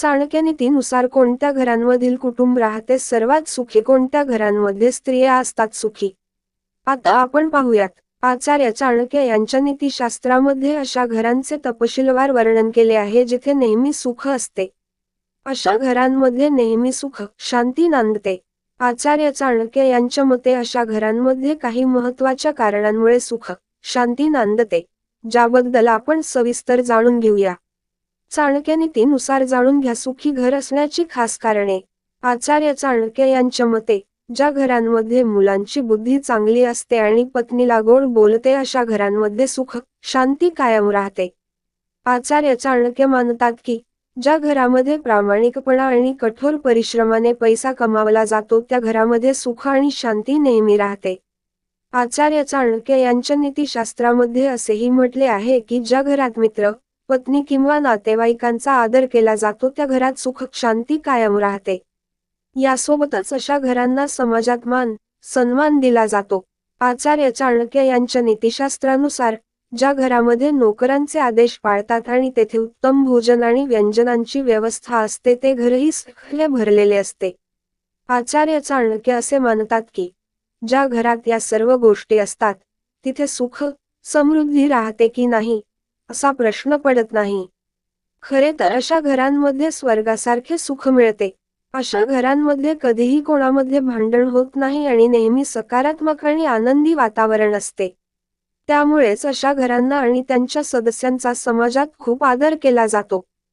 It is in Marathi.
चाणक्य नीतीनुसार कोणत्या घरांमधील कुटुंब राहते सर्वात सुखी, कोणत्या घरांमध्ये स्त्रिया असतात सुखी? आता आपण पाहूयात. आचार्य चाणक्य यांच्या नीतिशास्त्रामध्ये अशा घरांचे तपशीलवार वर्णन केले आहे जिथे नेहमी सुख असते. अशा घरांमध्ये नेहमी सुख, शांती नांदते. आचार्य चाणक्य यांच्या मते अशा घरांमध्ये काही महत्त्वाच्या कारणांमुळे सुख, शांती नांदते, ज्याबद्दल आपण सविस्तर जाणून घेऊया. चाणक्य नीतीनुसार जाणून घ्या सुखी घर असण्याची खास कारणे. आचार्य चाणक्य यांच्या मते, ज्या घरांमध्ये मुलांची बुद्धी चांगली असते आणि पत्नीला गोड बोलते अशा घरांमध्ये सुख, शांती कायम राहते. आचार्य चाणक्य मानतात की, ज्या घरामध्ये प्रामाणिकपणा आणि कठोर परिश्रमाने पैसा कमावला जातो त्या घरामध्ये सुख आणि शांती नेहमी राहते. आचार्य चाणक्य यांच्या नीतिशास्त्रामध्ये असेही म्हटले आहे की ज्या घरात मित्र, पत्नी किंवा नातेवाईकांचा आदर केला जातो त्या घरात सुख, शांती कायम राहते. यासोबतच अशा घरांना समाजात मान, सन्मान दिला जातो. आचार्य चाणक्य यांच्या नीतिशास्त्रानुसार, ज्या घरामध्ये नोकरांचे आदेश पाळतात आणि तेथे उत्तम भोजन आणि व्यंजनांची व्यवस्था असते ते घरही सुखाने भरलेले असते. आचार्य चाणक्य असे मानतात की, ज्या घरात या सर्व गोष्टी असतात, तिथे सुख, समृद्धी राहते की नाही, असा प्रश्न पडत नाही. खरे तर अशा घरांमध्ये स्वर्गासारखे सुख मिळते. अशा घरांमध्ये कधीही कोणामध्ये भांडण होत नाही आणि नेहमी सकारात्मक आणि आनंदी वातावरण असते. त्यामुळेच अशा घरांना आणि त्यांच्या सदस्यांचा समाजात खूप आदर केला जातो.